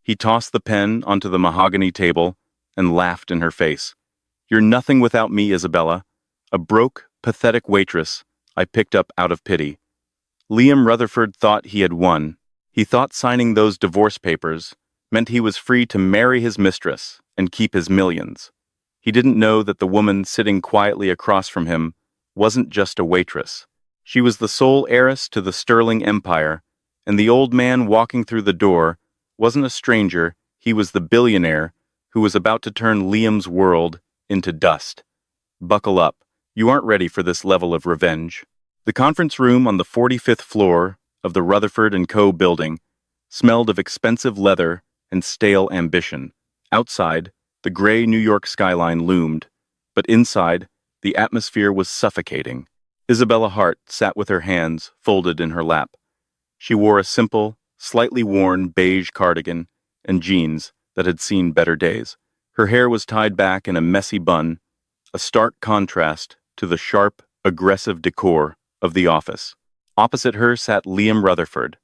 He tossed the pen onto the mahogany table and laughed in her face. "You're nothing without me, Isabella. A broke, pathetic waitress I picked up out of pity." Liam Rutherford thought he had won. He thought signing those divorce papers meant he was free to marry his mistress and keep his millions. He didn't know that the woman sitting quietly across from him wasn't just a waitress. She was the sole heiress to the Sterling Empire, and the old man walking through the door wasn't a stranger. He was the billionaire who was about to turn Liam's world into dust. Buckle up. You aren't ready for this level of revenge. The conference room on the 45th floor of the Rutherford & Co. building smelled of expensive leather and stale ambition. Outside, the gray New York skyline loomed, but inside, the atmosphere was suffocating. Isabella Hart sat with her hands folded in her lap. She wore a simple, slightly worn beige cardigan and jeans that had seen better days. Her hair was tied back in a messy bun, a stark contrast to the sharp, aggressive decor of the office. Opposite her sat Liam Rutherford,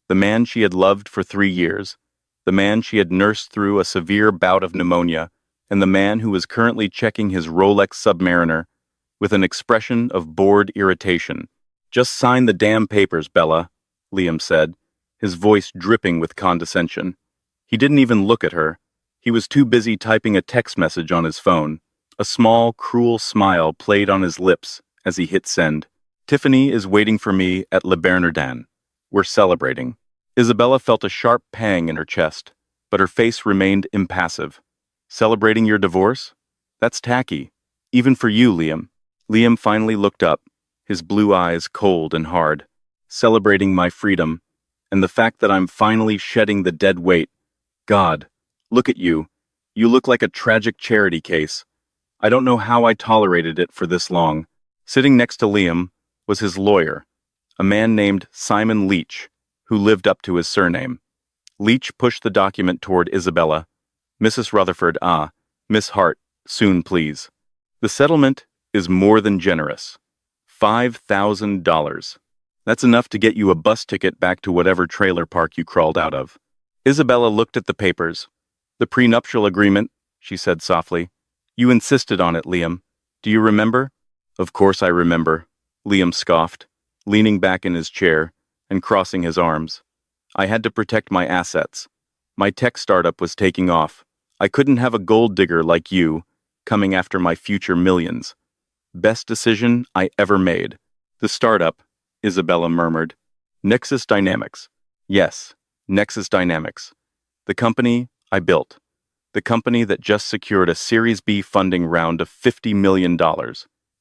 the man she had loved for 3 years, the man she had nursed through a severe bout of pneumonia, and the man who was currently checking his Rolex Submariner with an expression of bored irritation. "Just sign the damn papers, Bella," Liam said, his voice dripping with condescension. He didn't even look at her. He was too busy typing a text message on his phone. A small, cruel smile played on his lips as he hit send. "Tiffany is waiting for me at Le Bernardin. We're celebrating." Isabella felt a sharp pang in her chest, but her face remained impassive. "Celebrating your divorce? That's tacky. Even for you, Liam." Liam finally looked up, his blue eyes cold and hard. "Celebrating my freedom, and the fact that I'm finally shedding the dead weight. God, look at you. You look like a tragic charity case. I don't know how I tolerated it for this long." Sitting next to Liam was his lawyer, a man named Simon Leach, who lived up to his surname. Leach pushed the document toward Isabella. "Mrs. Rutherford, Miss Hart, soon please. The settlement is more than generous. $5,000. That's enough to get you a bus ticket back to whatever trailer park you crawled out of." Isabella looked at the papers. "The prenuptial agreement," she said softly. "You insisted on it, Liam. Do you remember?" "Of course I remember," Liam scoffed, leaning back in his chair and crossing his arms. "I had to protect my assets. My tech startup was taking off. I couldn't have a gold digger like you coming after my future millions. Best decision I ever made." "The startup," Isabella murmured. "Nexus Dynamics." "Yes, Nexus Dynamics. The company I built. The company that just secured a Series B funding round of $50 million.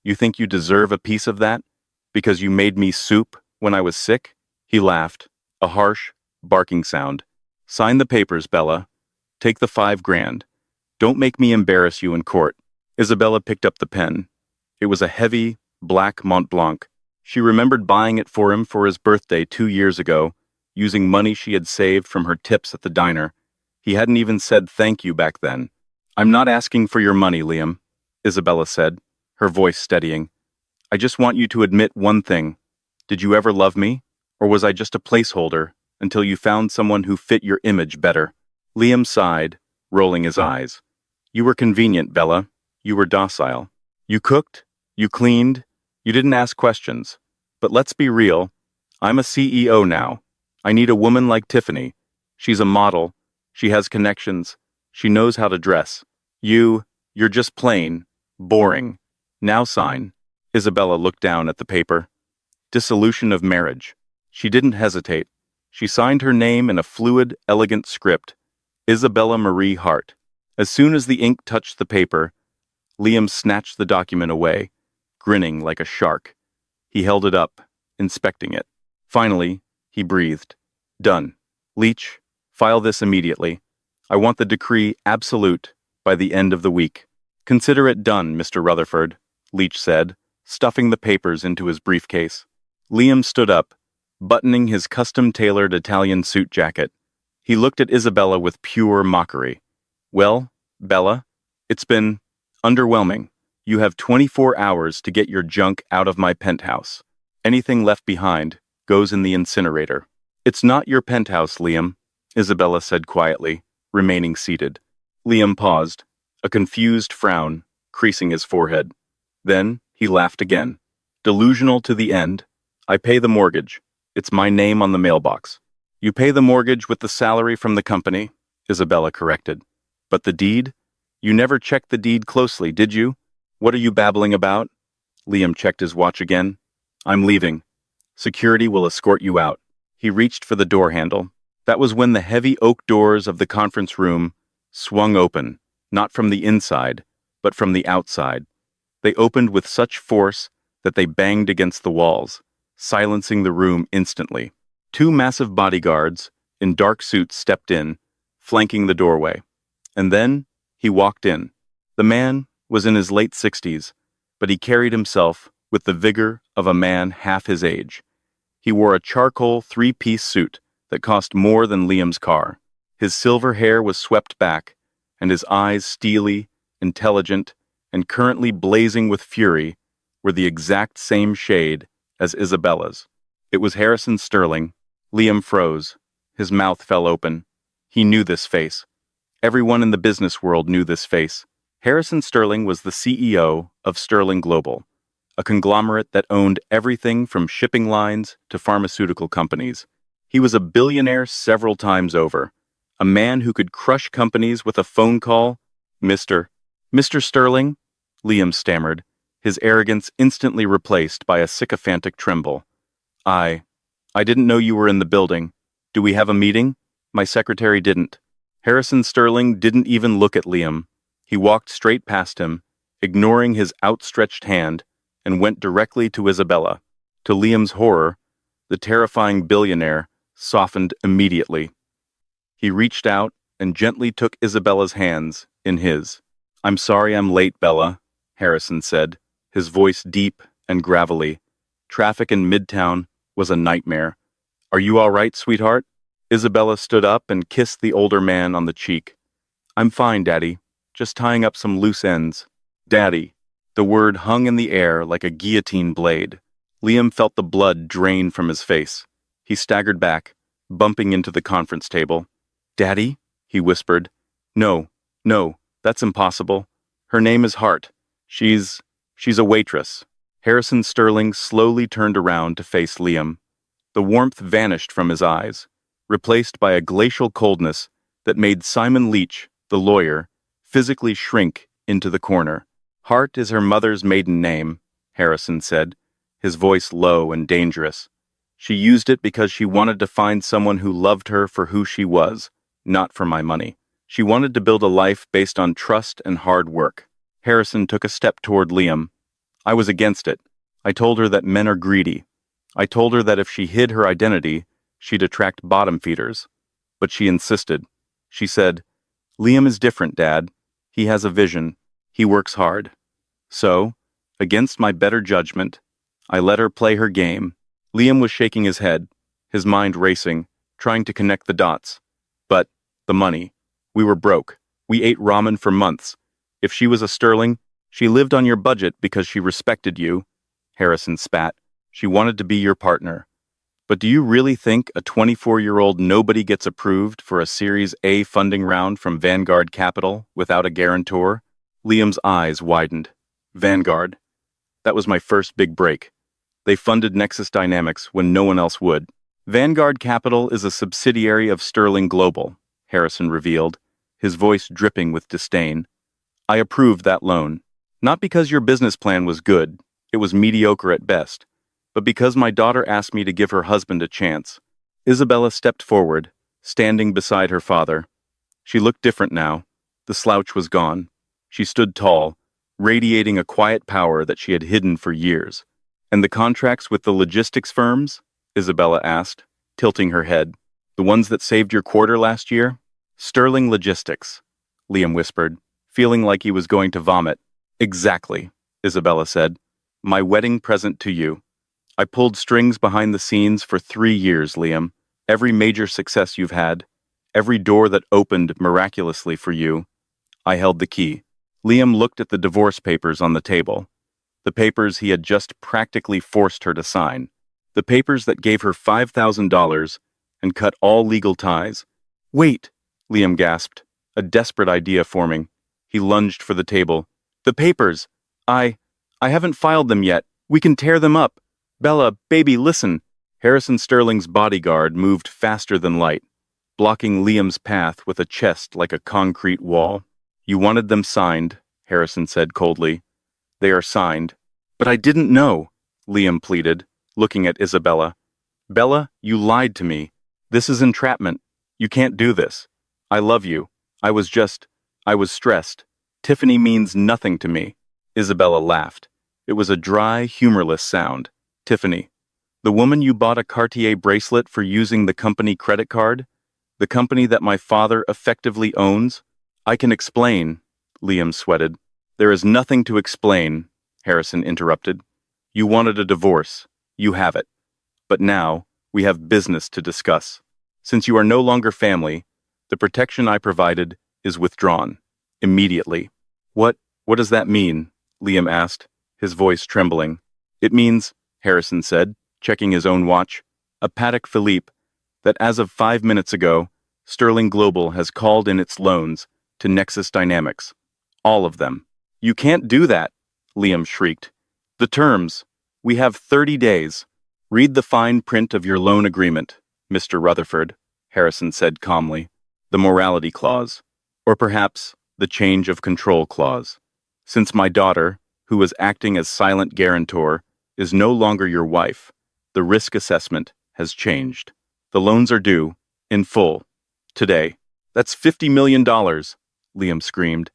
You think you deserve a piece of that? Because you made me soup when I was sick?" He laughed, a harsh, barking sound. "Sign the papers, Bella. Take the $5,000. Don't make me embarrass you in court." Isabella picked up the pen. It was a heavy, black Mont Blanc. She remembered buying it for him for his birthday 2 years ago, using money she had saved from her tips at the diner. He hadn't even said thank you back then. "I'm not asking for your money, Liam," Isabella said, her voice steadying. "I just want you to admit one thing. Did you ever love me? Or was I just a placeholder until you found someone who fit your image better?" Liam sighed, rolling his eyes. "You were convenient, Bella. You were docile. You cooked, you cleaned, you didn't ask questions. But let's be real. I'm a CEO now. I need a woman like Tiffany. She's a model. She has connections. She knows how to dress. You're just plain, boring. Now sign." Isabella looked down at the paper. Dissolution of marriage. She didn't hesitate. She signed her name in a fluid, elegant script. Isabella Marie Hart. As soon as the ink touched the paper, Liam snatched the document away, grinning like a shark. He held it up, inspecting it. Finally, he breathed. "Done. Leach, file this immediately. I want the decree absolute by the end of the week." "Consider it done, Mr. Rutherford," Leach said, stuffing the papers into his briefcase. Liam stood up, buttoning his custom-tailored Italian suit jacket. He looked at Isabella with pure mockery. "Well, Bella, it's been underwhelming. You have 24 hours to get your junk out of my penthouse. Anything left behind goes in the incinerator." "It's not your penthouse, Liam," Isabella said quietly. remaining seated. Liam paused, a confused frown creasing his forehead. Then he laughed again. Delusional to the end. I pay the mortgage. It's my name on the mailbox. You pay the mortgage with the salary from the company, Isabella corrected. But the deed? You never checked the deed closely, did you? What are you babbling about? Liam checked his watch again. I'm leaving. Security will escort you out. He reached for the door handle. That was when the heavy oak doors of the conference room swung open, not from the inside, but from the outside. They opened with such force that they banged against the walls, silencing the room instantly. Two massive bodyguards in dark suits stepped in, flanking the doorway. And then he walked in. The man was in his late 60s, but he carried himself with the vigor of a man half his age. He wore a charcoal three-piece suit that cost more than Liam's car. His silver hair was swept back, and his eyes, steely, intelligent, and currently blazing with fury, were the exact same shade as Isabella's. It was Harrison Sterling. Liam froze. His mouth fell open. He knew this face. Everyone in the business world knew this face. Harrison Sterling was the CEO of Sterling Global, a conglomerate that owned everything from shipping lines to pharmaceutical companies. He was a billionaire several times over, a man who could crush companies with a phone call. Mr. Sterling? Liam stammered, his arrogance instantly replaced by a sycophantic tremble. I didn't know you were in the building. Do we have a meeting? My secretary didn't. Harrison Sterling didn't even look at Liam. He walked straight past him, ignoring his outstretched hand, and went directly to Isabella. To Liam's horror, the terrifying billionaire softened immediately. He reached out and gently took Isabella's hands in his. I'm sorry I'm late, Bella, Harrison said, his voice deep and gravelly. Traffic in Midtown was a nightmare. Are you all right, sweetheart? Isabella stood up and kissed the older man on the cheek. I'm fine, Daddy. Just tying up some loose ends. Daddy. The word hung in the air like a guillotine blade. Liam felt the blood drain from his face. He staggered back, bumping into the conference table. Daddy? He whispered. No, that's impossible. Her name is Hart. She's a waitress. Harrison Sterling slowly turned around to face Liam. The warmth vanished from his eyes, replaced by a glacial coldness that made Simon Leach, the lawyer, physically shrink into the corner. Hart is her mother's maiden name, Harrison said, his voice low and dangerous. She used it because she wanted to find someone who loved her for who she was, not for my money. She wanted to build a life based on trust and hard work. Harrison took a step toward Liam. I was against it. I told her that men are greedy. I told her that if she hid her identity, she'd attract bottom feeders. But she insisted. She said, Liam is different, Dad. He has a vision. He works hard. So, against my better judgment, I let her play her game. Liam was shaking his head, his mind racing, trying to connect the dots. But, the money. We were broke. We ate ramen for months. If she was a Sterling, she lived on your budget because she respected you. Harrison spat. She wanted to be your partner. But do you really think a 24-year-old nobody gets approved for a Series A funding round from Vanguard Capital without a guarantor? Liam's eyes widened. Vanguard. That was my first big break. They funded Nexus Dynamics when no one else would. Vanguard Capital is a subsidiary of Sterling Global, Harrison revealed, his voice dripping with disdain. I approved that loan. Not because your business plan was good, it was mediocre at best, but because my daughter asked me to give her husband a chance. Isabella stepped forward, standing beside her father. She looked different now. The slouch was gone. She stood tall, radiating a quiet power that she had hidden for years. And the contracts with the logistics firms? Isabella asked, tilting her head. The ones that saved your quarter last year? Sterling Logistics, Liam whispered, feeling like he was going to vomit. Exactly, Isabella said. My wedding present to you. I pulled strings behind the scenes for 3 years, Liam. Every major success you've had, every door that opened miraculously for you, I held the key. Liam looked at the divorce papers on the table. The papers he had just practically forced her to sign. The papers that gave her $5,000 and cut all legal ties. Wait, Liam gasped. a desperate idea forming. He lunged for the table. The papers! I haven't filed them yet. We can tear them up. Bella, baby, listen. Harrison Sterling's bodyguard moved faster than light, blocking Liam's path with a chest like a concrete wall. You wanted them signed, Harrison said coldly. They are signed. But I didn't know, Liam pleaded, looking at Isabella. Bella, you lied to me. This is entrapment. You can't do this. I love you. I was stressed. Tiffany means nothing to me. Isabella laughed. It was a dry, humorless sound. Tiffany. The woman you bought a Cartier bracelet for using the company credit card? The company that my father effectively owns? I can explain, Liam sweated. There is nothing to explain, Harrison interrupted. You wanted a divorce. You have it. But now, we have business to discuss. Since you are no longer family, the protection I provided is withdrawn. Immediately. What does that mean? Liam asked, his voice trembling. It means, Harrison said, checking his own watch, a Patek Philippe, that as of 5 minutes ago, Sterling Global has called in its loans to Nexus Dynamics. All of them. You can't do that, Liam shrieked. The terms. We have 30 days. Read the fine print of your loan agreement, Mr. Rutherford, Harrison said calmly. The morality clause. Or perhaps the change of control clause. Since my daughter, who was acting as silent guarantor, is no longer your wife, the risk assessment has changed. The loans are due, in full, today. That's $50 million, Liam screamed.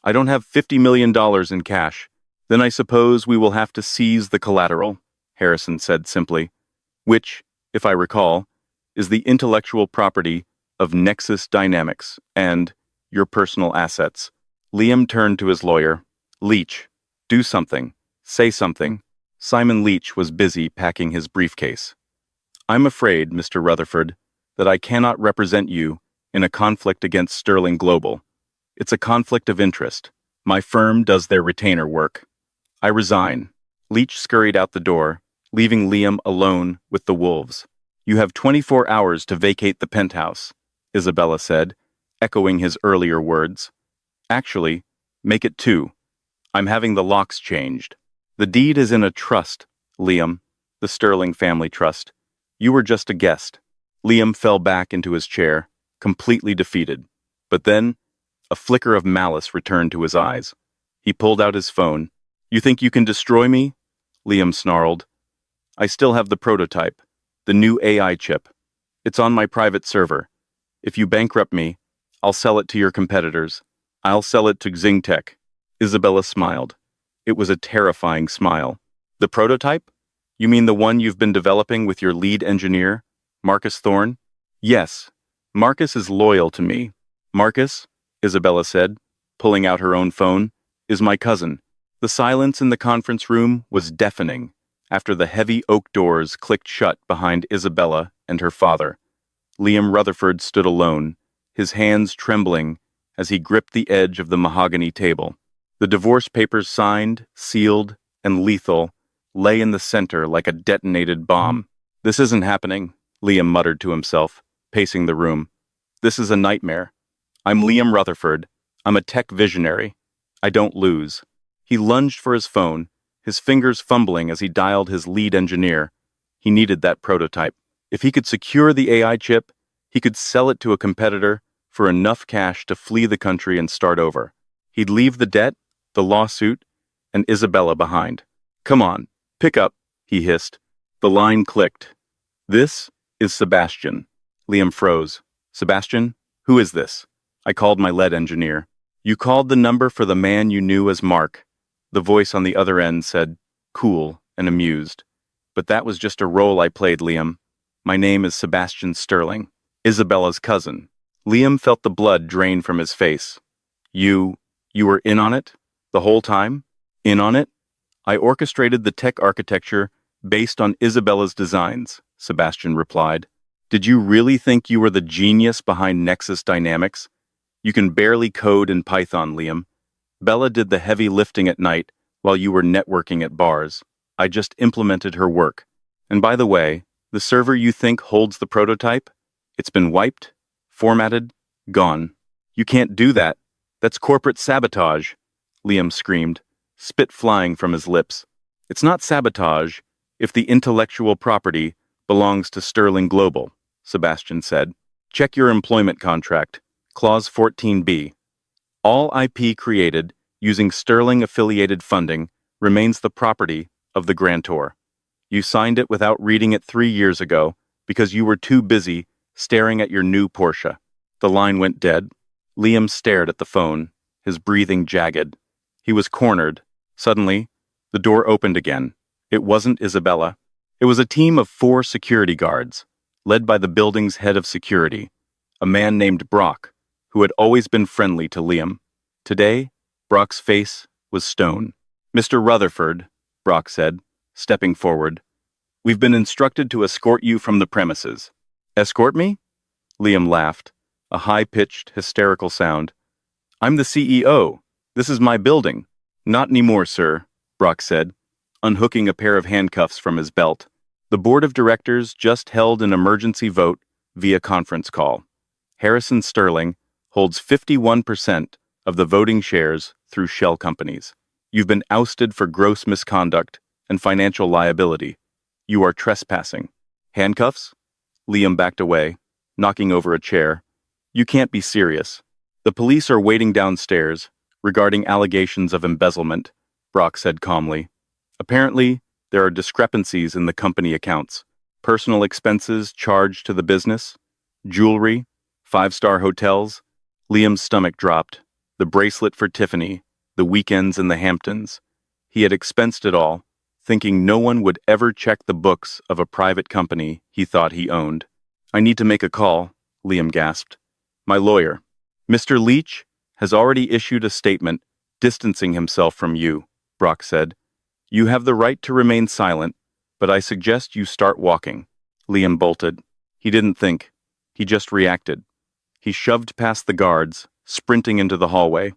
I don't have $50 million in cash. Then I suppose we will have to seize the collateral, Harrison said simply, which, if I recall, is the intellectual property of Nexus Dynamics and your personal assets. Liam turned to his lawyer. Leach, do something. Say something. Simon Leach was busy packing his briefcase. I'm afraid, Mr. Rutherford, that I cannot represent you in a conflict against Sterling Global. It's a conflict of interest. My firm does their retainer work. I resign. Leach scurried out the door, leaving Liam alone with the wolves. You have 24 hours to vacate the penthouse, Isabella said, echoing his earlier words. Actually, make it 2. I'm having the locks changed. The deed is in a trust, Liam, the Sterling family trust. You were just a guest. Liam fell back into his chair, completely defeated. But then, a flicker of malice returned to his eyes. He pulled out his phone. You think you can destroy me? Liam snarled. I still have the prototype, the new AI chip. It's on my private server. If you bankrupt me, I'll sell it to your competitors. I'll sell it to XingTech. Isabella smiled. It was a terrifying smile. The prototype? You mean the one you've been developing with your lead engineer, Marcus Thorne? Yes. Marcus is loyal to me. Marcus, Isabella said, pulling out her own phone, is my cousin. The silence in the conference room was deafening after the heavy oak doors clicked shut behind Isabella and her father. Liam Rutherford stood alone, his hands trembling as he gripped the edge of the mahogany table. The divorce papers signed, sealed, and lethal lay in the center like a detonated bomb. This isn't happening, Liam muttered to himself, pacing the room. This is a nightmare. I'm Liam Rutherford. I'm a tech visionary. I don't lose. He lunged for his phone, his fingers fumbling as he dialed his lead engineer. He needed that prototype. If he could secure the AI chip, he could sell it to a competitor for enough cash to flee the country and start over. He'd leave the debt, the lawsuit, and Isabella behind. Come on, pick up, he hissed. The line clicked. This is Sebastian. Liam froze. Sebastian? Who is this? I called my lead engineer. You called the number for the man you knew as Mark. The voice on the other end said, cool and amused. But that was just a role I played, Liam. My name is Sebastian Sterling, Isabella's cousin. Liam felt the blood drain from his face. You were in on it? The whole time? In on it? I orchestrated the tech architecture based on Isabella's designs, Sebastian replied. Did you really think you were the genius behind Nexus Dynamics? You can barely code in Python, Liam. Bella did the heavy lifting at night while you were networking at bars. I just implemented her work. And by the way, the server you think holds the prototype? It's been wiped, formatted, gone. You can't do that. That's corporate sabotage, Liam screamed, spit flying from his lips. It's not sabotage if the intellectual property belongs to Sterling Global, Sebastian said. Check your employment contract, Clause 14B. All IP created using Sterling-affiliated funding remains the property of the grantor. You signed it without reading it 3 years ago because you were too busy staring at your new Porsche. The line went dead. Liam stared at the phone, his breathing jagged. He was cornered. Suddenly, the door opened again. It wasn't Isabella. It was a team of 4 security guards, led by the building's head of security, a man named Brock, who had always been friendly to Liam. Today, Brock's face was stone. Mr. Rutherford, Brock said, stepping forward, we've been instructed to escort you from the premises. Escort me? Liam laughed, a high-pitched, hysterical sound. I'm the CEO. This is my building. Not anymore, sir, Brock said, unhooking a pair of handcuffs from his belt. The board of directors just held an emergency vote via conference call. Harrison Sterling holds 51% of the voting shares through shell companies. You've been ousted for gross misconduct and financial liability. You are trespassing. Handcuffs? Liam backed away, knocking over a chair. You can't be serious. The police are waiting downstairs regarding allegations of embezzlement, Brock said calmly. Apparently, there are discrepancies in the company accounts. Personal expenses charged to the business, jewelry, 5-star hotels. Liam's stomach dropped. The bracelet for Tiffany, the weekends in the Hamptons. He had expensed it all, thinking no one would ever check the books of a private company he thought he owned. I need to make a call, Liam gasped. My lawyer. Mr. Leach has already issued a statement distancing himself from you, Brock said. You have the right to remain silent, but I suggest you start walking. Liam bolted. He didn't think. He just reacted. He shoved past the guards, sprinting into the hallway.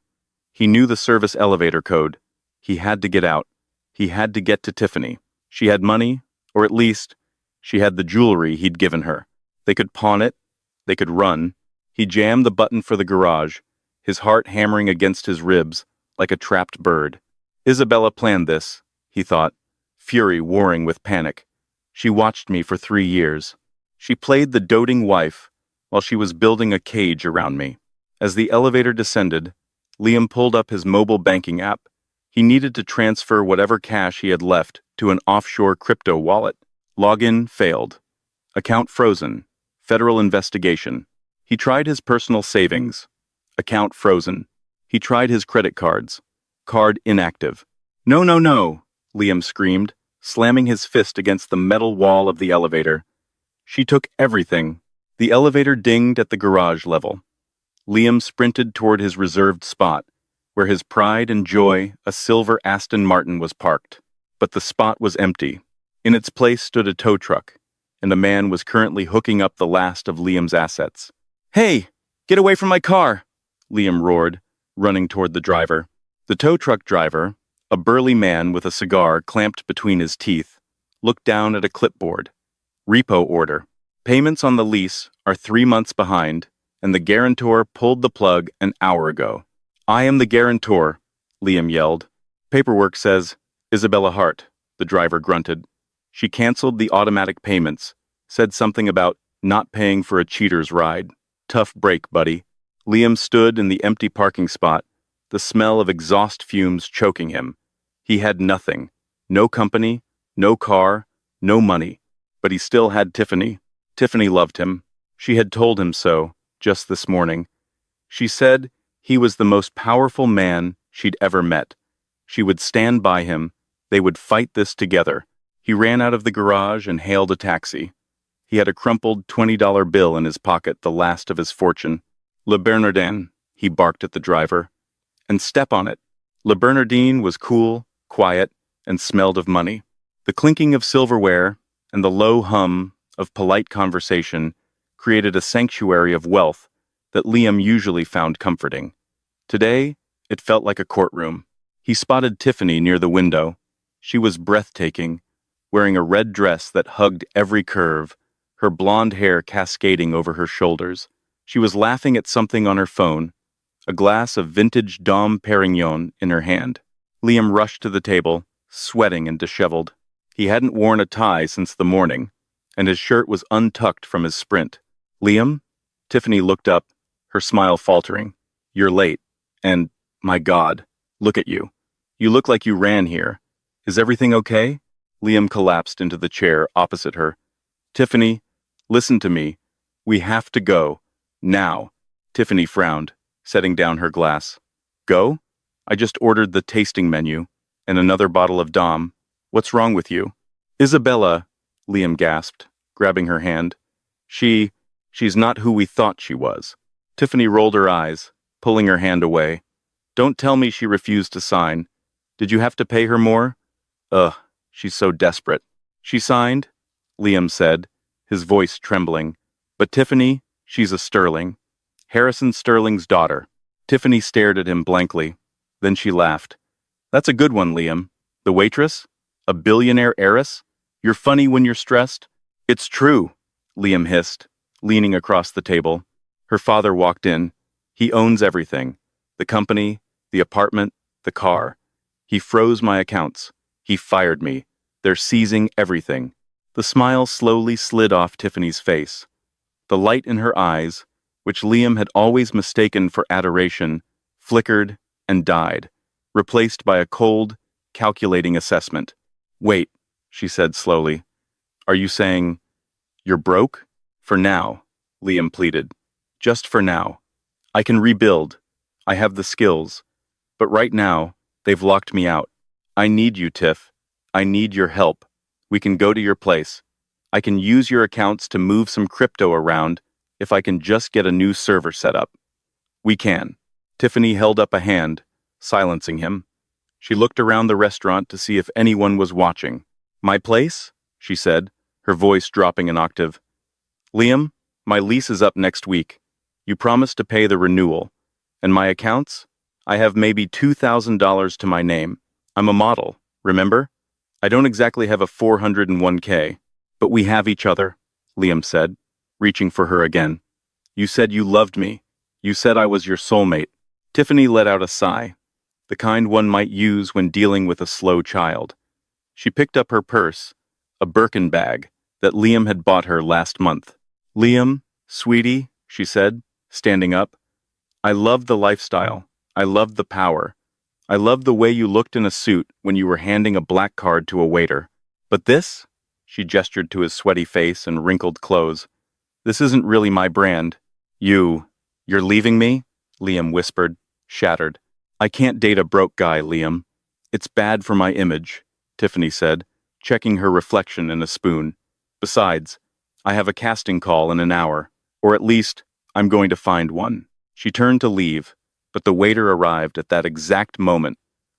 He knew the service elevator code. He had to get out. He had to get to Tiffany. She had money, or at least, she had the jewelry he'd given her. They could pawn it. They could run. He jammed the button for the garage, his heart hammering against his ribs like a trapped bird. Isabella planned this, he thought, fury warring with panic. She watched me for 3 years. She played the doting wife while she was building a cage around me. As the elevator descended, Liam pulled up his mobile banking app. He needed to transfer whatever cash he had left to an offshore crypto wallet. Login failed. Account frozen. Federal investigation. He tried his personal savings. Account frozen. He tried his credit cards. Card inactive. No, no, no, Liam screamed, slamming his fist against the metal wall of the elevator. She took everything. The elevator dinged at the garage level. Liam sprinted toward his reserved spot, where his pride and joy, a silver Aston Martin, was parked. But the spot was empty. In its place stood a tow truck, and a man was currently hooking up the last of Liam's assets. Hey, get away from my car, Liam roared, running toward the driver. The tow truck driver, a burly man with a cigar clamped between his teeth, looked down at a clipboard. Repo order. Payments on the lease are 3 months behind, and the guarantor pulled the plug an hour ago. I am the guarantor, Liam yelled. Paperwork says, Isabella Hart, the driver grunted. She canceled the automatic payments, said something about not paying for a cheater's ride. Tough break, buddy. Liam stood in the empty parking spot, the smell of exhaust fumes choking him. He had nothing. No company, no car, no money. But he still had Tiffany. Tiffany loved him. She had told him so, just this morning. She said he was the most powerful man she'd ever met. She would stand by him. They would fight this together. He ran out of the garage and hailed a taxi. He had a crumpled $20 bill in his pocket, the last of his fortune. Le Bernardin, he barked at the driver. And step on it. Le Bernardin was cool, quiet, and smelled of money. The clinking of silverware and the low hum of polite conversation created a sanctuary of wealth that Liam usually found comforting. Today, it felt like a courtroom. He spotted Tiffany near the window. She was breathtaking, wearing a red dress that hugged every curve, her blonde hair cascading over her shoulders. She was laughing at something on her phone, a glass of vintage Dom Perignon in her hand. Liam rushed to the table, sweating and disheveled. He hadn't worn a tie since the morning, and his shirt was untucked from his sprint. Liam? Tiffany looked up, her smile faltering. You're late. And, my God, look at you. You look like you ran here. Is everything okay? Liam collapsed into the chair opposite her. Tiffany, listen to me. We have to go. Now. Tiffany frowned, setting down her glass. Go? I just ordered the tasting menu, and another bottle of Dom. What's wrong with you? Isabella, Liam gasped, grabbing her hand. She's not who we thought she was. Tiffany rolled her eyes, pulling her hand away. Don't tell me she refused to sign. Did you have to pay her more? Ugh, she's so desperate. She signed, Liam said, his voice trembling. But Tiffany, she's a Sterling. Harrison Sterling's daughter. Tiffany stared at him blankly. Then she laughed. That's a good one, Liam. The waitress? A billionaire heiress? You're funny when you're stressed? It's true, Liam hissed, leaning across the table. Her father walked in. He owns everything. The company, the apartment, the car. He froze my accounts. He fired me. They're seizing everything. The smile slowly slid off Tiffany's face. The light in her eyes, which Liam had always mistaken for adoration, flickered and died, replaced by a cold, calculating assessment. Wait, she said slowly. Are you saying you're broke? For now, Liam pleaded. Just for now. I can rebuild. I have the skills. But right now, they've locked me out. I need you, Tiff. I need your help. We can go to your place. I can use your accounts to move some crypto around if I can just get a new server set up. We can. Tiffany held up a hand, silencing him. She looked around the restaurant to see if anyone was watching. My place? She said, her voice dropping an octave. Liam, my lease is up next week. You promised to pay the renewal. And my accounts? I have maybe $2,000 to my name. I'm a model, remember? I don't exactly have a 401k. But we have each other, Liam said, reaching for her again. You said you loved me. You said I was your soulmate. Tiffany let out a sigh, the kind one might use when dealing with a slow child. She picked up her purse, a Birkin bag that Liam had bought her last month. Liam, sweetie, she said, standing up. I loved the lifestyle. I loved the power. I loved the way you looked in a suit when you were handing a black card to a waiter. But this? She gestured to his sweaty face and wrinkled clothes. This isn't really my brand. You're leaving me? Liam whispered, shattered. I can't date a broke guy, Liam. It's bad for my image, Tiffany said, checking her reflection in a spoon. Besides, I have a casting call in an hour, or at least, I'm going to find one. She turned to leave, but the waiter arrived at that exact moment,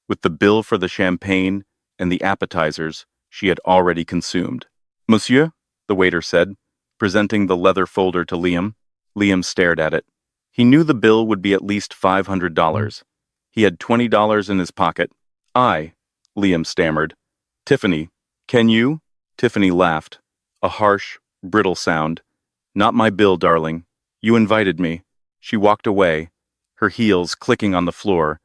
with the bill for the champagne and the appetizers she had already consumed. Monsieur, the waiter said, presenting the leather folder to Liam. Liam stared at it. He knew the bill would be at least $500. He had $20 in his pocket. Liam stammered. Tiffany, can you? Tiffany laughed, a harsh, brittle sound. Not my bill, darling. You invited me. She walked away, her heels clicking on the floor,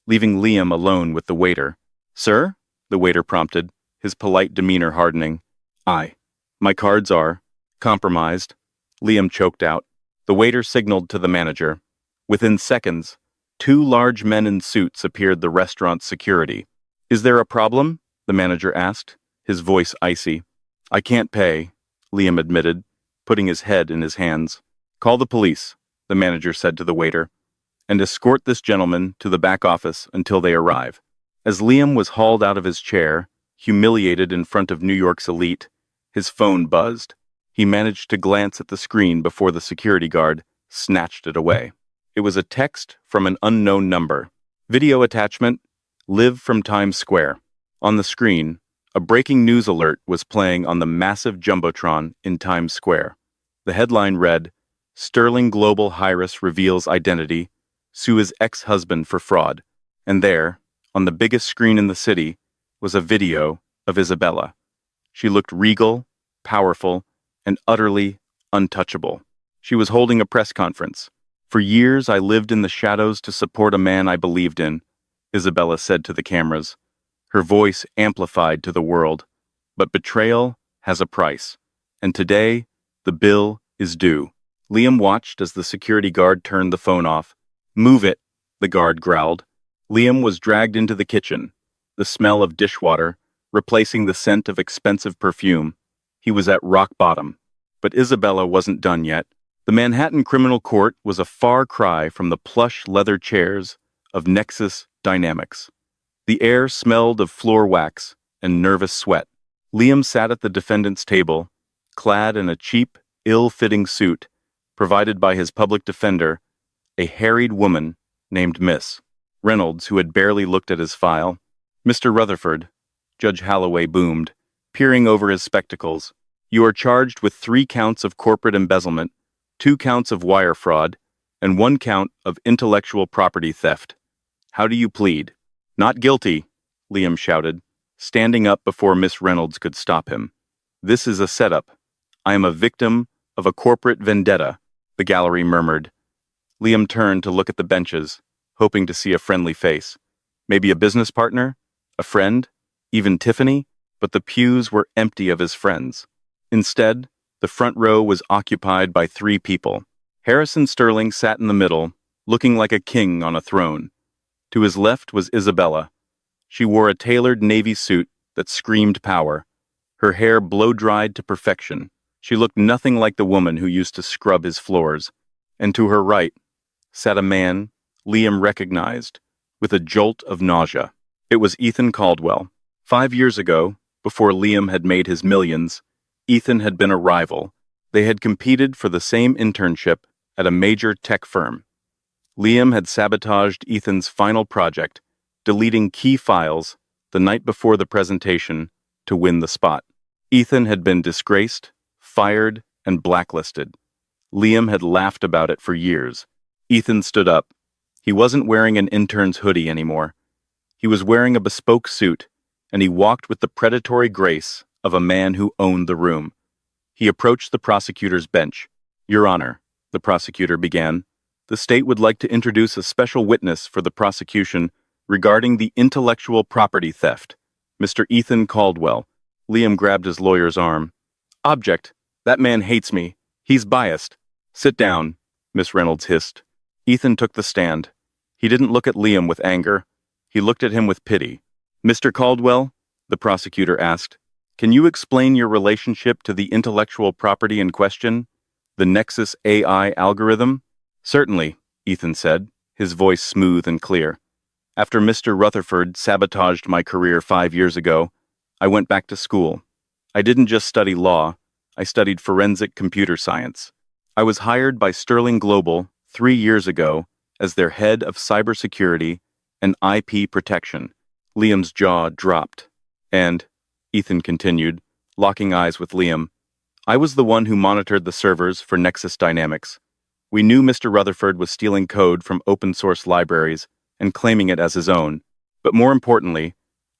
leaving Liam alone with the waiter. Sir? The waiter prompted, his polite demeanor hardening. My cards are compromised. Liam choked out. The waiter signaled to the manager. Within seconds, 2 large men in suits appeared the restaurant's security. Is there a problem? The manager asked, his voice icy. I can't pay, Liam admitted, putting his head in his hands. Call the police, the manager said to the waiter, and escort this gentleman to the back office until they arrive. As Liam was hauled out of his chair, humiliated in front of New York's elite, his phone buzzed. He managed to glance at the screen before the security guard snatched it away. It was a text from an unknown number. Video attachment, live from Times Square. On the screen, a breaking news alert was playing on the massive jumbotron in Times Square. The headline read, Sterling Global Heiress reveals identity, sues ex-husband for fraud. And there, on the biggest screen in the city, was a video of Isabella. She looked regal, powerful, and utterly untouchable. She was holding a press conference, For years I lived in the shadows to support a man I believed in, Isabella said to the cameras, her voice amplified to the world. But betrayal has a price, and today, the bill is due. Liam watched as the security guard turned the phone off. Move it, the guard growled. Liam was dragged into the kitchen, the smell of dishwater replacing the scent of expensive perfume. He was at rock bottom. But Isabella wasn't done yet. The Manhattan Criminal Court was a far cry from the plush leather chairs of Nexus Dynamics. The air smelled of floor wax and nervous sweat. Liam sat at the defendant's table, clad in a cheap, ill-fitting suit provided by his public defender, a harried woman named Miss Reynolds, who had barely looked at his file. Mr. Rutherford, Judge Holloway boomed, peering over his spectacles. You are charged with 3 counts of corporate embezzlement, 2 counts of wire fraud, and 1 count of intellectual property theft. How do you plead? Not guilty, Liam shouted, standing up before Miss Reynolds could stop him. This is a setup. I am a victim of a corporate vendetta, the gallery murmured. Liam turned to look at the benches, hoping to see a friendly face. Maybe a business partner? A friend? Even Tiffany? But the pews were empty of his friends. Instead, the front row was occupied by 3 people. Harrison Sterling sat in the middle, looking like a king on a throne. To his left was Isabella. She wore a tailored navy suit that screamed power, her hair blow-dried to perfection. She looked nothing like the woman who used to scrub his floors. And to her right sat a man Liam recognized, with a jolt of nausea. It was Ethan Caldwell. 5 years ago, before Liam had made his millions, Ethan had been a rival. They had competed for the same internship at a major tech firm. Liam had sabotaged Ethan's final project, deleting key files the night before the presentation to win the spot. Ethan had been disgraced, fired, and blacklisted. Liam had laughed about it for years. Ethan stood up. He wasn't wearing an intern's hoodie anymore. He was wearing a bespoke suit, and he walked with the predatory grace of a man who owned the room. He approached the prosecutor's bench. Your Honor, the prosecutor began, the state would like to introduce a special witness for the prosecution regarding the intellectual property theft, Mr. Ethan Caldwell. Liam grabbed his lawyer's arm. Object, that man hates me. He's biased. Sit down, Miss Reynolds hissed. Ethan took the stand. He didn't look at Liam with anger. He looked at him with pity. Mr. Caldwell, the prosecutor asked, can you explain your relationship to the intellectual property in question, the Nexus AI algorithm? Certainly, Ethan said, his voice smooth and clear. After Mr. Rutherford sabotaged my career 5 years ago, I went back to school. I didn't just study law, I studied forensic computer science. I was hired by Sterling Global 3 years ago as their head of cybersecurity and IP protection. Liam's jaw dropped. And, Ethan continued, locking eyes with Liam, I was the one who monitored the servers for Nexus Dynamics. We knew Mr. Rutherford was stealing code from open-source libraries and claiming it as his own. But more importantly,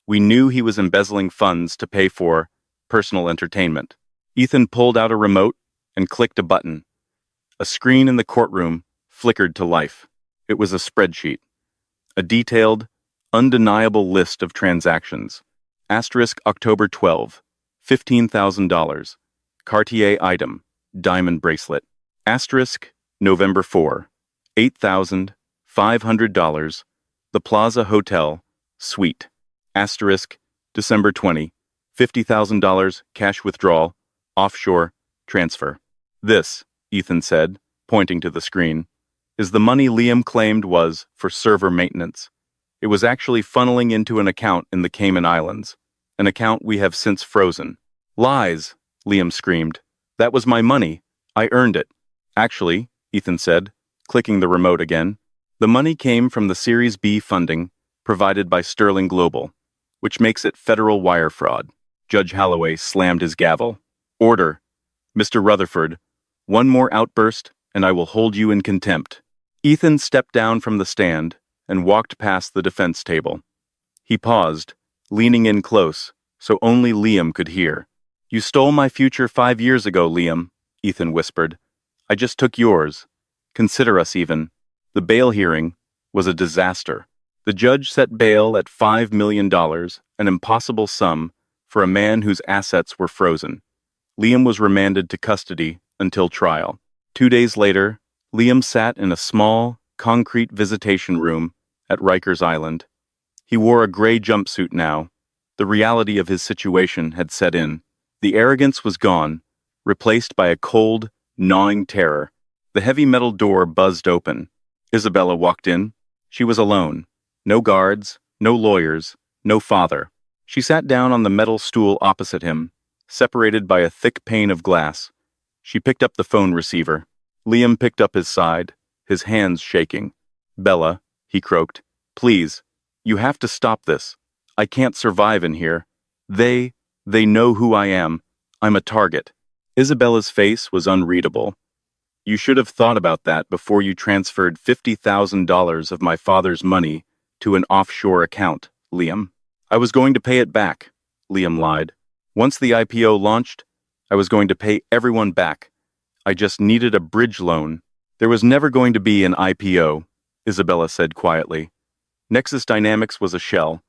we knew he was embezzling funds to pay for personal entertainment. Ethan pulled out a remote and clicked a button. A screen in the courtroom flickered to life. It was a spreadsheet. A detailed, undeniable list of transactions. Asterisk October 12, $15,000. Cartier item, diamond bracelet. Asterisk November 4, $8,500. The Plaza Hotel, suite. Asterisk December 20, $50,000 cash withdrawal, offshore, transfer. This, Ethan said, pointing to the screen, is the money Liam claimed was for server maintenance. It was actually funneling into an account in the Cayman Islands, an account we have since frozen. Lies, Liam screamed. That was my money. I earned it. Actually, Ethan said, clicking the remote again, the money came from the Series B funding provided by Sterling Global, which makes it federal wire fraud. Judge Holloway slammed his gavel. Order. Mr. Rutherford, one more outburst and I will hold you in contempt. Ethan stepped down from the stand and walked past the defense table. He paused, leaning in close, so only Liam could hear. You stole my future 5 years ago, Liam, Ethan whispered. I just took yours. Consider us even. The bail hearing was a disaster. The judge set bail at $5 million, an impossible sum for a man whose assets were frozen. Liam was remanded to custody until trial. 2 days later, Liam sat in a small, concrete visitation room at Rikers Island. He wore a gray jumpsuit now. The reality of his situation had set in. The arrogance was gone, replaced by a cold, gnawing terror. The heavy metal door buzzed open. Isabella walked in. She was alone. No guards, no lawyers, no father. She sat down on the metal stool opposite him, separated by a thick pane of glass. She picked up the phone receiver. Liam picked up his side, his hands shaking. "Bella," he croaked, "please, you have to stop this. I can't survive in here. They know who I am. I'm a target." Isabella's face was unreadable. "You should have thought about that before you transferred $50,000 of my father's money to an offshore account, Liam." "I was going to pay it back," Liam lied. "Once the IPO launched, I was going to pay everyone back. I just needed a bridge loan." "There was never going to be an IPO," Isabella said quietly. "Nexus Dynamics was a shell.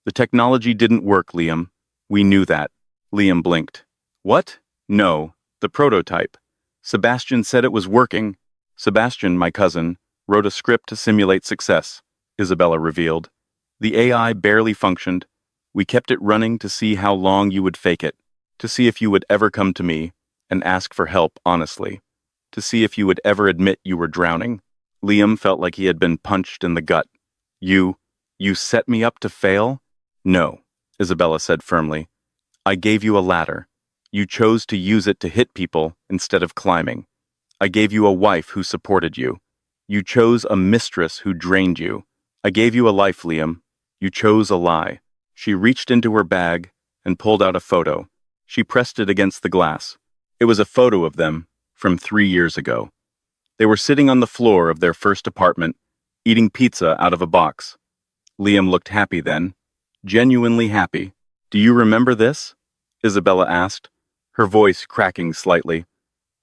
The technology didn't work, Liam. We knew that." Liam blinked. "What?" "No, the prototype. Sebastian said it was working." "Sebastian, my cousin, wrote a script to simulate success," Isabella revealed. "The AI barely functioned. We kept it running to see how long you would fake it, to see if you would ever come to me and ask for help honestly, to see if you would ever admit you were drowning." Liam felt like he had been punched in the gut. You set me up to fail?" "No," Isabella said firmly. "I gave you a ladder. You chose to use it to hit people instead of climbing. I gave you a wife who supported you. You chose a mistress who drained you. I gave you a life, Liam. You chose a lie." She reached into her bag and pulled out a photo. She pressed it against the glass. It was a photo of them from 3 years ago. They were sitting on the floor of their first apartment, eating pizza out of a box. Liam looked happy then, genuinely happy. "Do you remember this?" Isabella asked, her voice cracking slightly.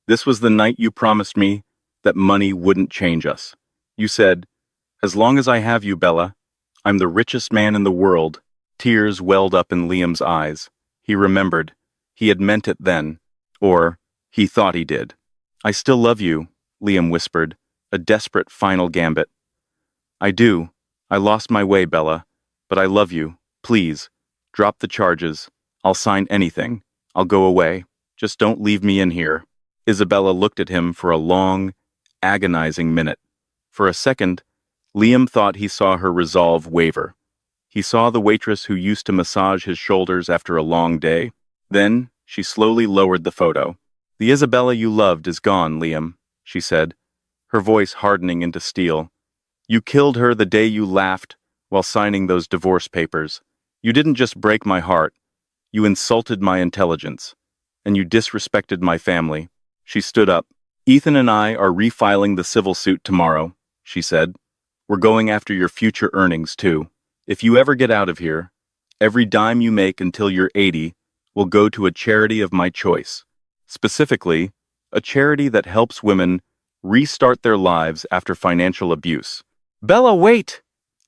"This was the night you promised me that money wouldn't change us. You said, 'As long as I have you, Bella, I'm the richest man in the world.'" Tears welled up in Liam's eyes. He remembered. He had meant it then. Or he thought he did. "I still love you," Liam whispered, a desperate final gambit. "I do. I lost my way, Bella. But I love you. Please, drop the charges. I'll sign anything. I'll go away. Just don't leave me in here." Isabella looked at him for a long, agonizing minute. For a second, Liam thought he saw her resolve waver. He saw the waitress who used to massage his shoulders after a long day. Then she slowly lowered the photo. "The Isabella you loved is gone, Liam," she said, her voice hardening into steel. "You killed her the day you laughed while signing those divorce papers. You didn't just break my heart. You insulted my intelligence. And you disrespected my family." She stood up. "Ethan and I are refiling the civil suit tomorrow," she said. "We're going after your future earnings, too. If you ever get out of here, every dime you make until you're 80 will go to a charity of my choice. Specifically, a charity that helps women restart their lives after financial abuse." "Bella, wait!"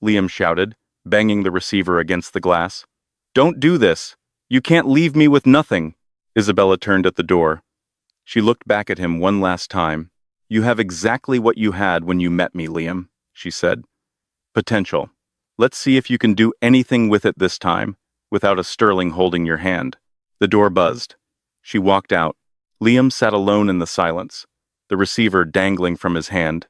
Liam shouted, banging the receiver against the glass. "Don't do this. You can't leave me with nothing." Isabella turned at the door. She looked back at him one last time. "You have exactly what you had when you met me, Liam," she said. "Potential. Let's see if you can do anything with it this time, without a sterling holding your hand." The door buzzed. She walked out. Liam sat alone in the silence, the receiver dangling from his hand.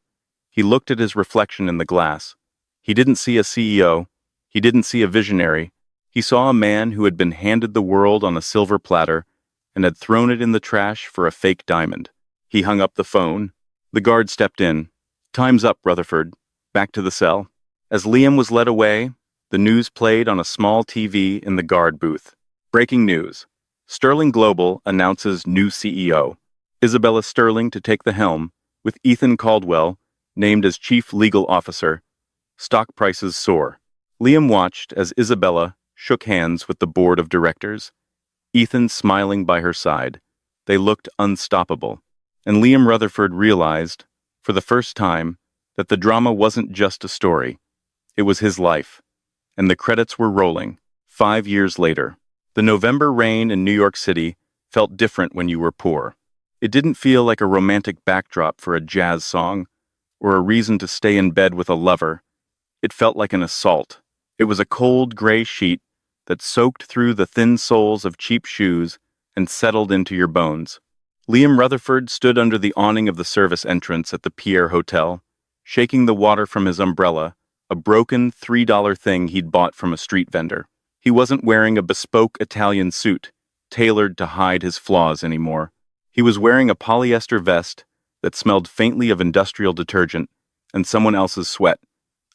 He looked at his reflection in the glass. He didn't see a CEO. He didn't see a visionary. He saw a man who had been handed the world on a silver platter and had thrown it in the trash for a fake diamond. He hung up the phone. The guard stepped in. "Time's up, Rutherford. Back to the cell." As Liam was led away, the news played on a small TV in the guard booth. Breaking news. Sterling Global announces new CEO. Isabella Sterling to take the helm, with Ethan Caldwell named as Chief Legal Officer. Stock prices soar. Liam watched as Isabella shook hands with the board of directors. Ethan smiling by her side. They looked unstoppable. And Liam Rutherford realized for the first time, that the drama wasn't just a story. It was his life. And the credits were rolling. 5 years later. The November rain in New York City felt different when you were poor. It didn't feel like a romantic backdrop for a jazz song, or a reason to stay in bed with a lover. It felt like an assault. It was a cold gray sheet that soaked through the thin soles of cheap shoes and settled into your bones. Liam Rutherford stood under the awning of the service entrance at the Pierre Hotel, shaking the water from his umbrella, a broken $3 thing he'd bought from a street vendor. He wasn't wearing a bespoke Italian suit, tailored to hide his flaws anymore. He was wearing a polyester vest that smelled faintly of industrial detergent and someone else's sweat,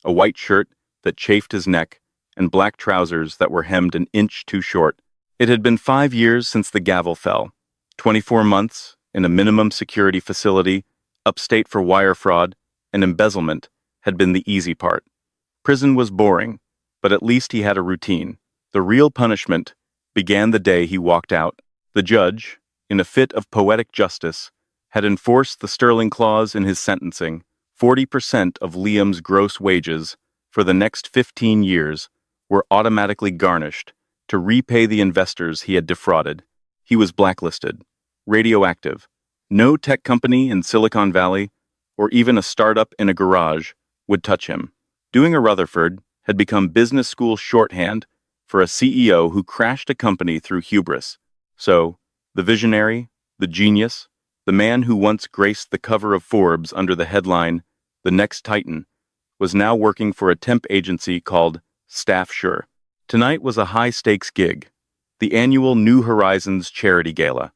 a white shirt that chafed his neck, and black trousers that were hemmed an inch too short. It had been 5 years since the gavel fell. 24 months in a minimum security facility, upstate for wire fraud and embezzlement, had been the easy part. Prison was boring, but at least he had a routine. The real punishment began the day he walked out. The judge, in a fit of poetic justice, had enforced the Sterling Clause in his sentencing. 40% of Liam's gross wages for the next 15 years were automatically garnished to repay the investors he had defrauded. He was blacklisted, radioactive. No tech company in Silicon Valley, or even a startup in a garage, would touch him. Doing a Rutherford had become business school shorthand for a CEO who crashed a company through hubris. So, the visionary, the genius, the man who once graced the cover of Forbes under the headline, "The Next Titan," was now working for a temp agency called Staff Sure. Tonight was a high-stakes gig, the annual New Horizons charity gala.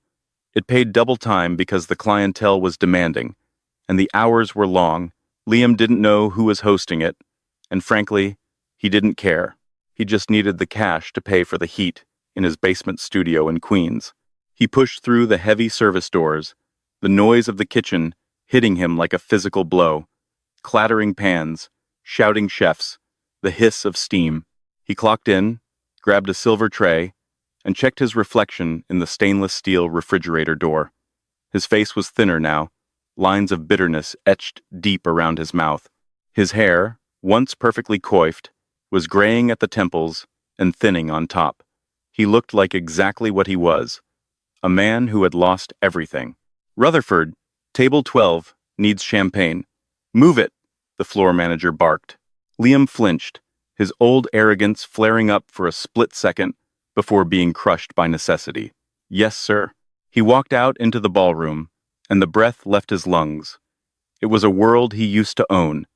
It paid double time because the clientele was demanding, and the hours were long. Liam didn't know who was hosting it, and frankly, he didn't care. He just needed the cash to pay for the heat in his basement studio in Queens. He pushed through the heavy service doors, the noise of the kitchen hitting him like a physical blow, clattering pans, shouting chefs, the hiss of steam. He clocked in, grabbed a silver tray, and checked his reflection in the stainless steel refrigerator door. His face was thinner now, lines of bitterness etched deep around his mouth. His hair, once perfectly coiffed, was graying at the temples and thinning on top. He looked like exactly what he was, a man who had lost everything. "Rutherford, table 12, needs champagne. Move it," the floor manager barked. Liam flinched, his old arrogance flaring up for a split second before being crushed by necessity. "Yes, sir." He walked out into the ballroom, and the breath left his lungs. It was a world he used to own.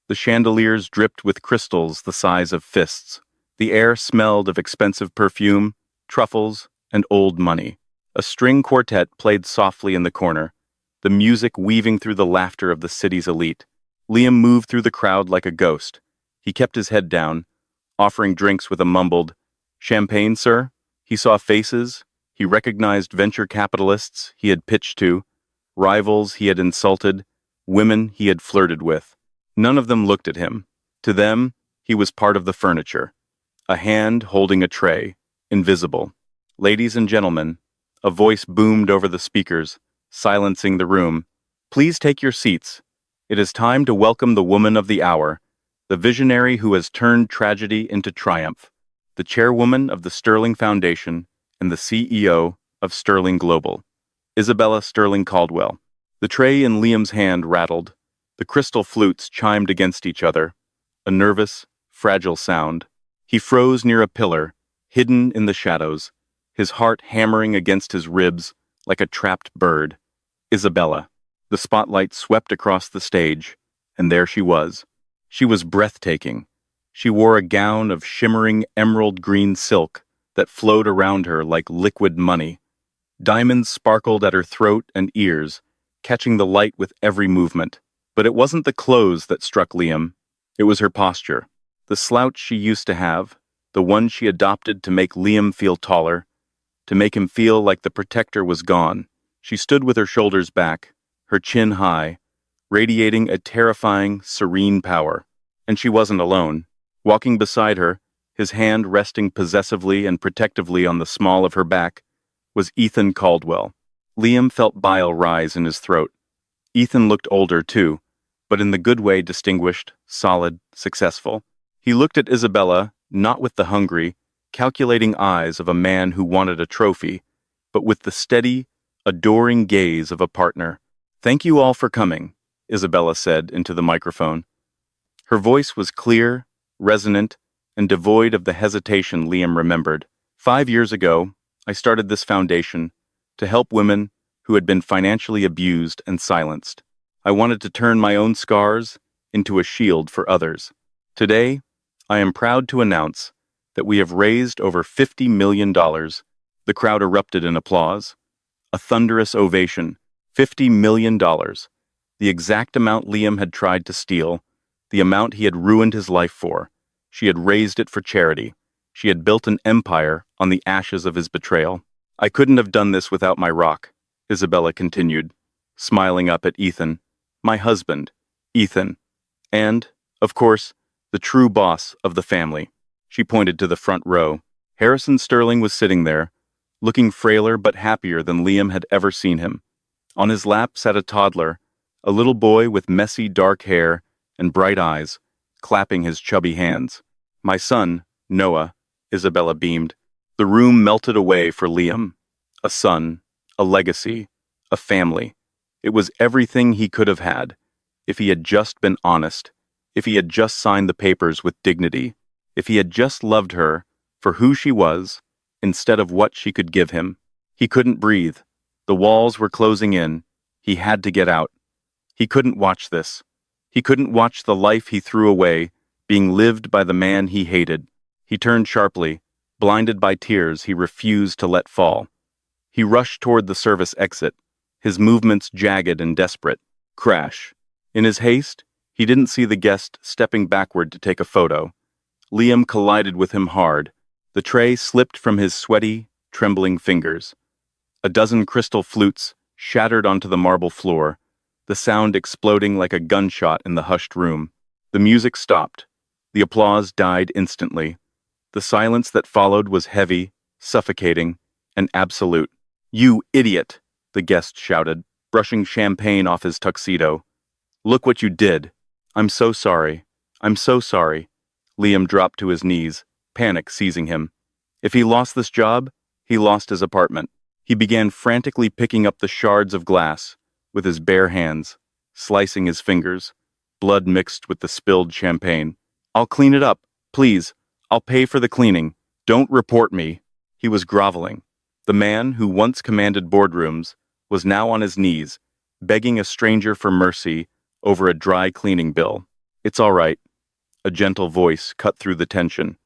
The chandeliers dripped with crystals the size of fists. The air smelled of expensive perfume, truffles, and old money. A string quartet played softly in the corner, the music weaving through the laughter of the city's elite. Liam moved through the crowd like a ghost. He kept his head down, offering drinks with a mumbled, "Champagne, sir?" He saw faces. He recognized venture capitalists he had pitched to, rivals he had insulted, women he had flirted with. None of them looked at him. To them, he was part of the furniture, a hand holding a tray, invisible. "Ladies and gentlemen," a voice boomed over the speakers, silencing the room. "Please take your seats. It is time to welcome the woman of the hour, the visionary who has turned tragedy into triumph, the chairwoman of the Sterling Foundation and the CEO of Sterling Global, Isabella Sterling Caldwell." The tray in Liam's hand rattled. The crystal flutes chimed against each other, a nervous, fragile sound. He froze near a pillar, hidden in the shadows, his heart hammering against his ribs like a trapped bird. Isabella. The spotlight swept across the stage, and there she was. She was breathtaking. She wore a gown of shimmering emerald green silk that flowed around her like liquid money. Diamonds sparkled at her throat and ears, catching the light with every movement. But it wasn't the clothes that struck Liam. It was her posture. The slouch she used to have, the one she adopted to make Liam feel taller, to make him feel like the protector was gone. She stood with her shoulders back, her chin high, radiating a terrifying, serene power. And she wasn't alone. Walking beside her, his hand resting possessively and protectively on the small of her back, was Ethan Caldwell. Liam felt bile rise in his throat. Ethan looked older, too, but in the good way distinguished, solid, successful. He looked at Isabella, not with the hungry, calculating eyes of a man who wanted a trophy, but with the steady, adoring gaze of a partner. "Thank you all for coming," Isabella said into the microphone. Her voice was clear, resonant, and devoid of the hesitation Liam remembered. 5 years ago, I started this foundation to help women who had been financially abused and silenced. I wanted to turn my own scars into a shield for others. Today, I am proud to announce that we have raised over $50 million. The crowd erupted in applause. A thunderous ovation. $50 million. The exact amount Liam had tried to steal, the amount he had ruined his life for. She had raised it for charity. She had built an empire on the ashes of his betrayal. "I couldn't have done this without my rock," Isabella continued, smiling up at Ethan. "My husband, Ethan. And, of course, the true boss of the family." She pointed to the front row. Harrison Sterling was sitting there, looking frailer but happier than Liam had ever seen him. On his lap sat a toddler, a little boy with messy dark hair and bright eyes, clapping his chubby hands. "My son, Noah," Isabella beamed. The room melted away for Liam. A son, a legacy, a family. It was everything he could have had, if he had just been honest, if he had just signed the papers with dignity, if he had just loved her for who she was, instead of what she could give him. He couldn't breathe. The walls were closing in. He had to get out. He couldn't watch this. He couldn't watch the life he threw away being lived by the man he hated. He turned sharply. Blinded by tears he refused to let fall. He rushed toward the service exit, his movements jagged and desperate. Crash. In his haste, he didn't see the guest stepping backward to take a photo. Liam collided with him hard. The tray slipped from his sweaty, trembling fingers. A dozen crystal flutes shattered onto the marble floor, the sound exploding like a gunshot in the hushed room. The music stopped. The applause died instantly. The silence that followed was heavy, suffocating, and absolute. "You idiot!" the guest shouted, brushing champagne off his tuxedo. "Look what you did. I'm so sorry. I'm so sorry." Liam dropped to his knees, panic seizing him. If he lost this job, he lost his apartment. He began frantically picking up the shards of glass with his bare hands, slicing his fingers, blood mixed with the spilled champagne. "I'll clean it up, please. I'll pay for the cleaning. Don't report me." He was groveling. The man who once commanded boardrooms was now on his knees, begging a stranger for mercy over a dry cleaning bill. "It's all right." A gentle voice cut through the tension.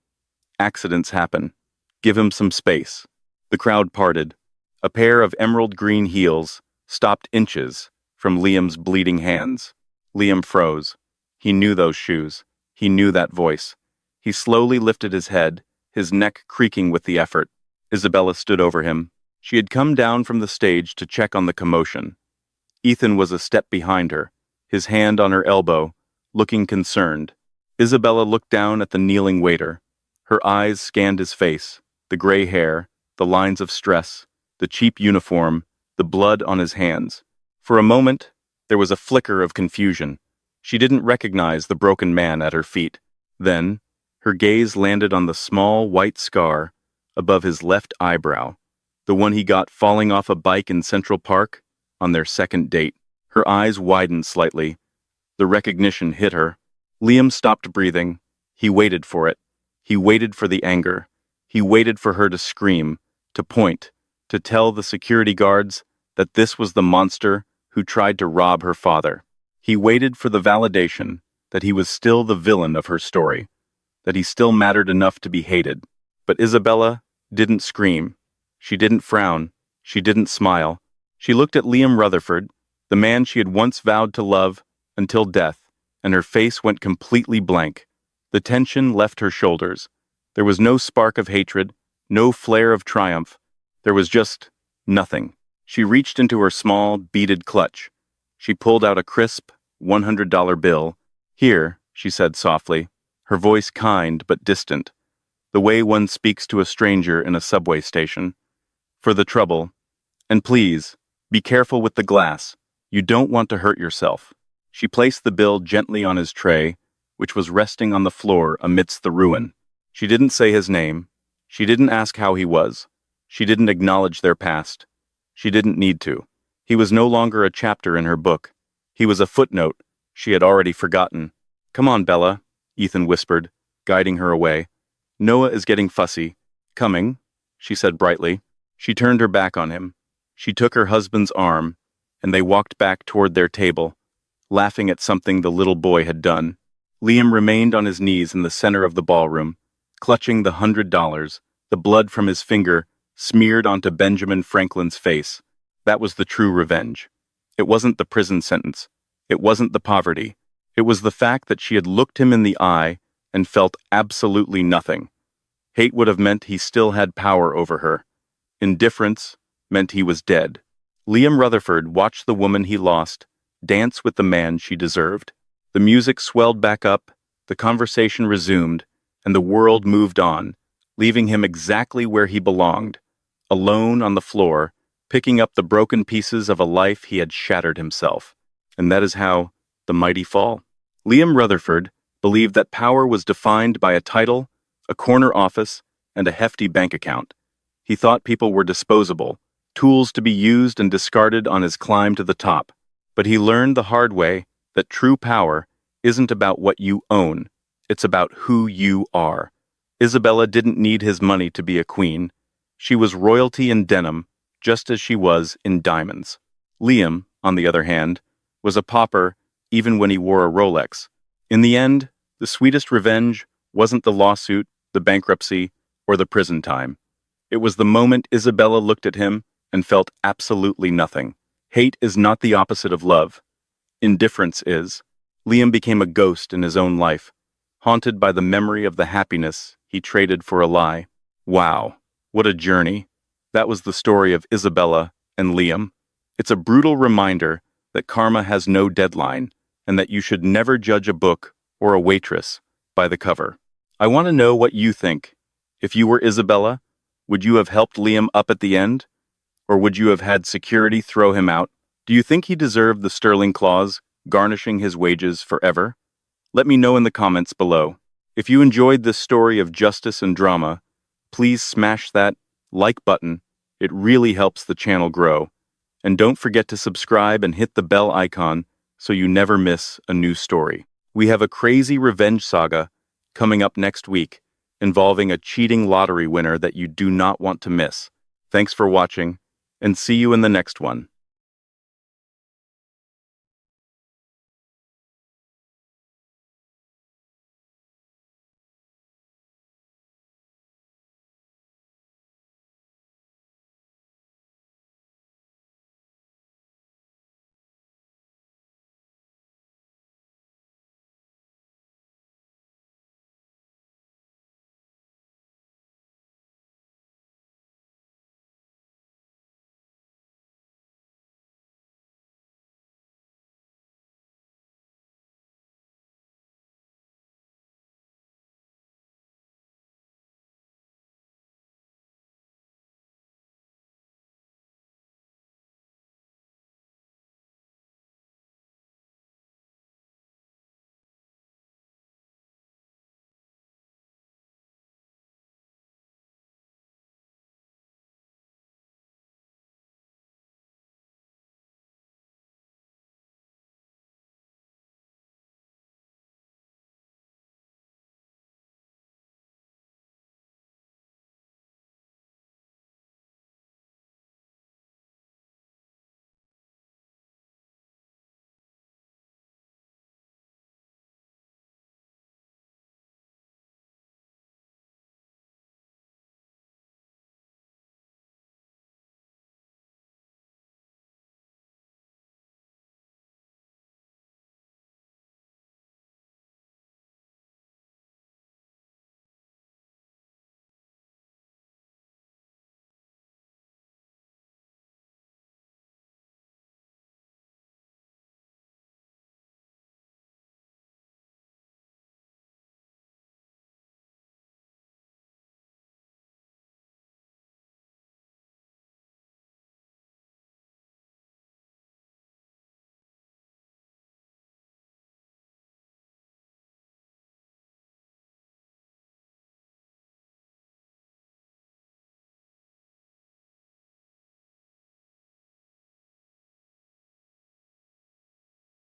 "Accidents happen. Give him some space." The crowd parted. A pair of emerald green heels stopped inches from Liam's bleeding hands. Liam froze. He knew those shoes. He knew that voice. He slowly lifted his head, his neck creaking with the effort. Isabella stood over him. She had come down from the stage to check on the commotion. Ethan was a step behind her, his hand on her elbow, looking concerned. Isabella looked down at the kneeling waiter. Her eyes scanned his face, the gray hair, the lines of stress, the cheap uniform, the blood on his hands. For a moment, there was a flicker of confusion. She didn't recognize the broken man at her feet. Then, her gaze landed on the small white scar above his left eyebrow, the one he got falling off a bike in Central Park on their second date. Her eyes widened slightly. The recognition hit her. Liam stopped breathing. He waited for it. He waited for the anger. He waited for her to scream, to point, to tell the security guards that this was the monster who tried to rob her father. He waited for the validation that he was still the villain of her story, that he still mattered enough to be hated. But Isabella didn't scream. She didn't frown. She didn't smile. She looked at Liam Rutherford, the man she had once vowed to love until death, and her face went completely blank. The tension left her shoulders. There was no spark of hatred, no flare of triumph. There was just nothing. She reached into her small, beaded clutch. She pulled out a crisp, $100 bill. "Here," she said softly, her voice kind but distant, the way one speaks to a stranger in a subway station. "For the trouble. And please, be careful with the glass. You don't want to hurt yourself." She placed the bill gently on his tray, which was resting on the floor amidst the ruin. She didn't say his name. She didn't ask how he was. She didn't acknowledge their past. She didn't need to. He was no longer a chapter in her book. He was a footnote she had already forgotten. "Come on, Bella," Ethan whispered, guiding her away. "Noah is getting fussy." "Coming," she said brightly. She turned her back on him. She took her husband's arm, and they walked back toward their table, laughing at something the little boy had done. Liam remained on his knees in the center of the ballroom, clutching the $100, the blood from his finger smeared onto Benjamin Franklin's face. That was the true revenge. It wasn't the prison sentence. It wasn't the poverty. It was the fact that she had looked him in the eye and felt absolutely nothing. Hate would have meant he still had power over her. Indifference meant he was dead. Liam Rutherford watched the woman he lost dance with the man she deserved. The music swelled back up, the conversation resumed, and the world moved on, leaving him exactly where he belonged, alone on the floor, picking up the broken pieces of a life he had shattered himself. And that is how the mighty fall. Liam Rutherford believed that power was defined by a title, a corner office, and a hefty bank account. He thought people were disposable, tools to be used and discarded on his climb to the top. But he learned the hard way that true power isn't about what you own, it's about who you are. Isabella didn't need his money to be a queen. She was royalty in denim, just as she was in diamonds. Liam, on the other hand, was a pauper even when he wore a Rolex. In the end, the sweetest revenge wasn't the lawsuit, the bankruptcy, or the prison time. It was the moment Isabella looked at him and felt absolutely nothing. Hate is not the opposite of love. Indifference is. Liam became a ghost in his own life, haunted by the memory of the happiness he traded for a lie. Wow, what a journey. That was the story of Isabella and Liam. It's a brutal reminder that karma has no deadline and that you should never judge a book or a waitress by the cover. I want to know what you think. If you were Isabella, would you have helped Liam up at the end? Or would you have had security throw him out? Do you think he deserved the Sterling clause, garnishing his wages forever? Let me know in the comments below. If you enjoyed this story of justice and drama, please smash that like button. It really helps the channel grow. And don't forget to subscribe and hit the bell icon so you never miss a new story. We have a crazy revenge saga coming up next week, involving a cheating lottery winner that you do not want to miss. Thanks for watching, and see you in the next one.